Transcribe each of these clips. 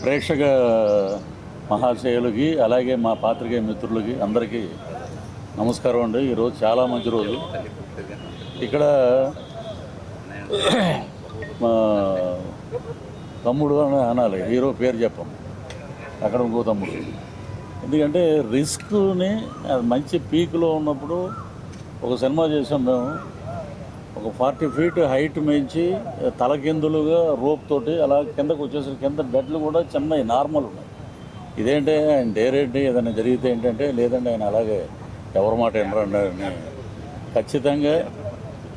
ప్రేక్షక మహాశయులకి అలాగే మా పాత్రికేయ మిత్రులకి అందరికీ నమస్కారం అండి. ఈరోజు చాలా మంచి రోజు. ఇక్కడ మా తమ్ముడు అని అనాలి, హీరో పేరు చెప్పాం, అక్కడ ఇంకో తమ్ముడు. ఎందుకంటే రిస్క్ని మంచి పీక్లో ఉన్నప్పుడు ఒక సినిమా చేసాం మేము. ఒక 40 ఫీట్ హైట్ మించి తలకిందులుగా రోప్ తోటి అలా కిందకు వచ్చేసరి కింద బెడ్లు కూడా చిన్నవి నార్మల్ ఉన్నాయి. ఇదేంటే ఆయన డైరెక్ట్ ఏదైనా జరిగితే ఏంటంటే లేదండి ఆయన అలాగే ఎవరి మాట వినరండి అని ఖచ్చితంగా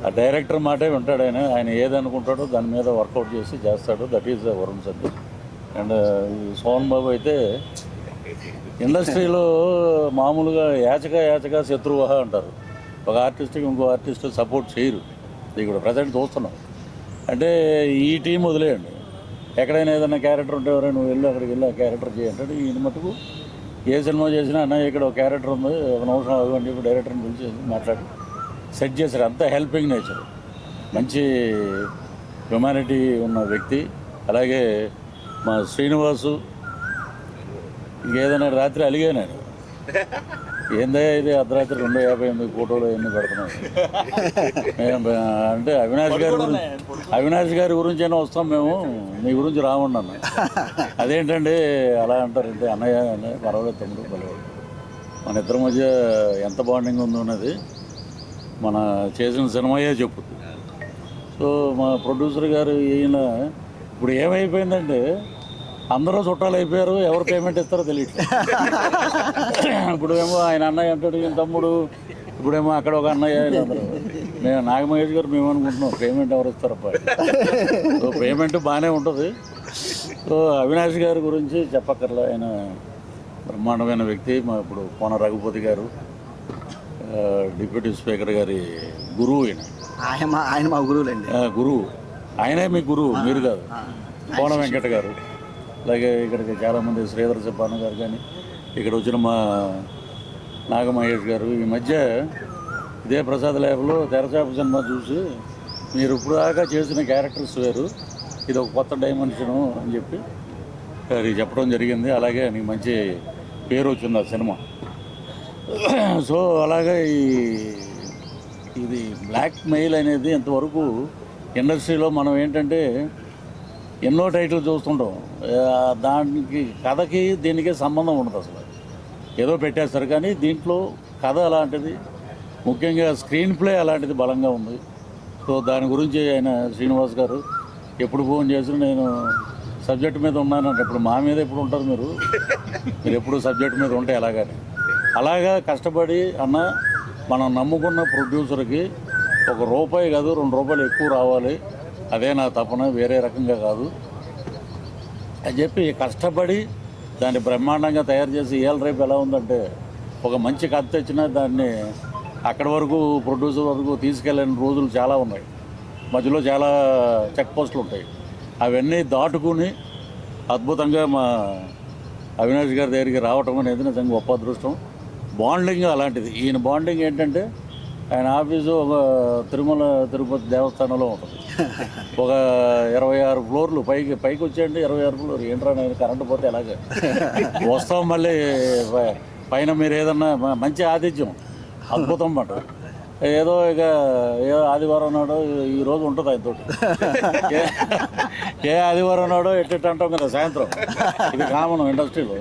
ఆ డైరెక్టర్ మాటే వింటాడు. ఆయన ఏదనుకుంటాడో దాని మీద వర్కౌట్ చేసి చేస్తాడు. That is Varun Sandesh. And ఈ సోహన్ బాబు అయితే ఇండస్ట్రీలో మామూలుగా యాచక శత్రువహ అంటారు. ఒక ఆర్టిస్ట్కి ఇంకో ఆర్టిస్ట్ సపోర్ట్ చేయరు. ఇది కూడా ప్రజెంట్ చూస్తున్నాం. అంటే ఈ టీం వదిలేయండి, ఎక్కడైనా ఏదైనా క్యారెక్టర్ ఉంటే ఎవరైనా నువ్వు వెళ్ళి అక్కడికి వెళ్ళి ఆ క్యారెక్టర్ చేయంటాడు. ఈయన మటుకు ఏ సినిమా చేసినా అన్న ఇక్కడ ఒక క్యారెక్టర్ ఉంది, ఒక నిమిషం అని చెప్పి డైరెక్టర్ని పిలిచి మాట్లాడి సెట్ చేశారు. అంతా హెల్పింగ్ నేచర్, మంచి హ్యుమానిటీ ఉన్న వ్యక్తి. అలాగే మా శ్రీనివాసు ఇంకేదైనా రాత్రి అలిగా నేను, ఏందా ఇది అర్ధరాత్రి 2:58 ఫోటోలు ఎన్ని పెడుతున్నాయి అంటే అవినాష్ గారి గురించి అయినా వస్తాం మేము, మీ గురించి రావండి అన్న. అదేంటండి అలా అంటారంటే అన్నయ్య పర్వాలేదు తమ్ముడు పర్వాలేదు, మన ఇద్దరి మధ్య ఎంత బాండింగ్ ఉందో అన్నది మన చేసిన సినిమాయే చెప్పుద్ది. సో మా ప్రొడ్యూసర్ గారు ఈయన ఇప్పుడు ఏమైపోయిందంటే అందరూ చుట్టాలు అయిపోయారు, ఎవరు పేమెంట్ ఇస్తారో తెలియట్లేదు. ఇప్పుడేమో ఆయన అన్నయ్య అంటాడు, ఈయన తమ్ముడు, ఇప్పుడేమో అక్కడ ఒక అన్నయ్య. అందరూ మేము నాగమహేష్ గారు మేము అనుకుంటున్నాం పేమెంట్ ఎవరు ఇస్తారప్ప. సో పేమెంట్ బాగానే ఉంటుంది. సో అవినాష్ గారి గురించి చెప్పక్కర్లా, ఆయన బ్రహ్మాండమైన వ్యక్తి. మా ఇప్పుడు కోన రఘుపతి గారు డిప్యూటీ స్పీకర్ గారి గురువు. ఆయన మా గురువులండి. గురువు ఆయనే మీ గురువు, మీరు కాదు. కోన వెంకట గారు, అలాగే ఇక్కడికి చాలామంది శ్రీధర్ చెప్పాను గారు కానీ ఇక్కడ వచ్చిన మా నాగమహేష్ గారు. ఈ మధ్య ఇదే ప్రసాద్ ల్యాబ్లో తెరచాప సినిమా చూసి మీరు ఇప్పుడు దాకా చేసిన క్యారెక్టర్స్ వేరు, ఇది ఒక కొత్త డైమెన్షను అని చెప్పి అది చెప్పడం జరిగింది. అలాగే నీకు మంచి పేరు వచ్చింది ఆ సినిమా. సో అలాగే ఇది బ్లాక్ మెయిల్ అనేది ఇంతవరకు ఇండస్ట్రీలో మనం ఏంటంటే ఎన్నో టైటిల్ చూస్తుంటాం, దానికి కథకి దీనికి సంబంధం ఉండదు అసలు, ఏదో పెట్టేస్తారు. కానీ దీంట్లో కథ అలాంటిది, ముఖ్యంగా స్క్రీన్ ప్లే అలాంటిది బలంగా ఉంది. సో దాని గురించి ఆయన శ్రీనివాస్ గారు ఎప్పుడు ఫోన్ చేసినా నేను సబ్జెక్ట్ మీద ఉన్నానంటే, ఇప్పుడు మా మీద ఎప్పుడు ఉంటారు మీరు ఎప్పుడు సబ్జెక్ట్ మీద ఉంటే ఎలాగని అలాగా కష్టపడి అన్న మనం నమ్ముకున్న ప్రొడ్యూసర్కి ₹1 కాదు ₹2 ఎక్కువ రావాలి, అదే నా తపన, వేరే రకంగా కాదు అని చెప్పి కష్టపడి దాన్ని బ్రహ్మాండంగా తయారు చేసి ఇవాళ రేపు ఎలా ఉందంటే ఒక మంచి కథ తెచ్చినా దాన్ని అక్కడి వరకు ప్రొడ్యూసర్ వరకు తీసుకెళ్ళని రోజులు చాలా ఉన్నాయి. మధ్యలో చాలా చెక్ పోస్టులు ఉంటాయి. అవన్నీ దాటుకుని అద్భుతంగా మా అవినాష్ గారి దగ్గరికి రావటం అనేది నిజంగా గొప్ప అదృష్టం. బాండింగ్ అలాంటిది. ఈయన బాండింగ్ ఏంటంటే ఆయన ఆఫీసు ఒక తిరుమల తిరుపతి దేవస్థానంలో ఉంటుంది. ఒక 26 ఫ్లోర్లు పైకి వచ్చేయండి, 26 ఫ్లోర్ ఏంట్రా నేను కరెంటు పోతే ఎలాగే వస్తాం. మళ్ళీ పైన మీరు ఏదన్నా మంచి ఆతిథ్యం అద్భుతం అన్నమాట. ఏదో ఇక ఆదివారం నాడు ఈరోజు ఉంటుంది ఆయనతోటి, ఏ ఆదివారం నాడో ఎట్టెట్టు అంటాం కదా సాయంత్రం. ఇది కామన్ ఇండస్ట్రీలో.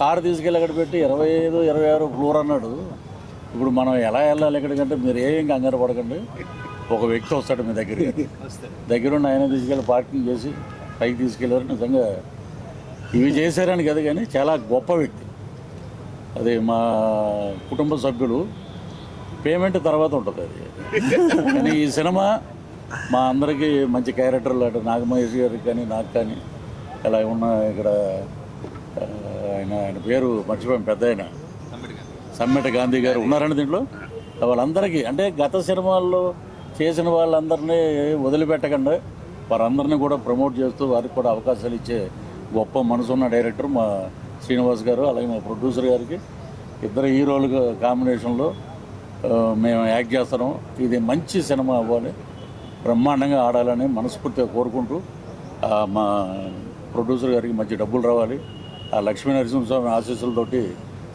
కారు తీసుకెళ్ళి అక్కడ పెట్టి 25, 26 ఫ్లోర్ అన్నాడు. ఇప్పుడు మనం ఎలా వెళ్ళాలి ఎక్కడికంటే మీరు ఏం కంగారు పడకండి, ఒక వ్యక్తి వస్తాడు మీ దగ్గరుండి ఆయన తీసుకెళ్ళి పార్కింగ్ చేసి పైకి తీసుకెళ్ళారు. నిజంగా ఇవి చేశారని కదా, కానీ చాలా గొప్ప వ్యక్తి. అది మా కుటుంబ సభ్యులు, పేమెంట్ తర్వాత ఉంటుంది అది. కానీ ఈ సినిమా మా అందరికీ మంచి క్యారెక్టర్లు, అంటే నాగమహేష్ గారికి కానీ నాకు కానీ ఇలా ఉన్న ఇక్కడ ఆయన పేరు మర్చిపోయాం, పెద్ద ఆయన సమ్మెట గాంధీ గారు ఉన్నారండి దీంట్లో. వాళ్ళందరికీ అంటే గత సినిమాల్లో చేసిన వాళ్ళందరినీ వదిలిపెట్టకుండా వారందరినీ కూడా ప్రమోట్ చేస్తూ వారికి కూడా అవకాశాలు ఇచ్చే గొప్ప మనసున్న డైరెక్టర్ మా శ్రీనివాస్ గారు. అలాగే మా ప్రొడ్యూసర్ గారికి ఇద్దరు హీరోలు కాంబినేషన్లో మేము యాక్ట్ చేస్తున్నాం. ఇది మంచి సినిమా అవ్వాలి, బ్రహ్మాండంగా ఆడాలని మనస్ఫూర్తిగా కోరుకుంటూ మా ప్రొడ్యూసర్ గారికి మంచి డబ్బులు రావాలి, ఆ లక్ష్మీ నరసింహస్వామి ఆశీస్సులతోటి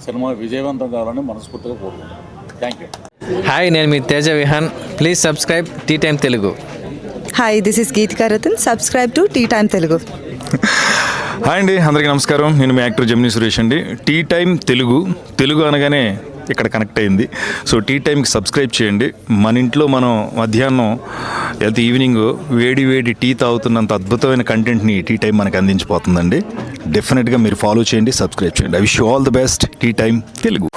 సినిమా విజయవంతం కావాలని మనస్ఫూర్తిగా కోరుకుంటున్నాను. Thank you. హాయ్, నేను మీ Teja Vihaan. Please subscribe tea time Telugu. Hi, this is Geethika Ratan. Subscribe to tea time Telugu. Hi అండి, అందరికీ నమస్కారం. నేను మీ యాక్టర్ జెమినీ సురేష్ అండి. టీ టైమ్ తెలుగు అనగానే ఇక్కడ కనెక్ట్ అయింది. సో టీ టైంకి సబ్స్క్రైబ్ చేయండి. మన ఇంట్లో మనం మధ్యాహ్నం లేకపోతే ఈవినింగ్ వేడి వేడి టీ తాగుతున్నంత అద్భుతమైన కంటెంట్ని టీ టైం మనకు అందించిపోతుందండి. డెఫినెట్గా మీరు ఫాలో చేయండి, సబ్స్క్రైబ్ చేయండి. I wish you all the best. Tea time Telugu.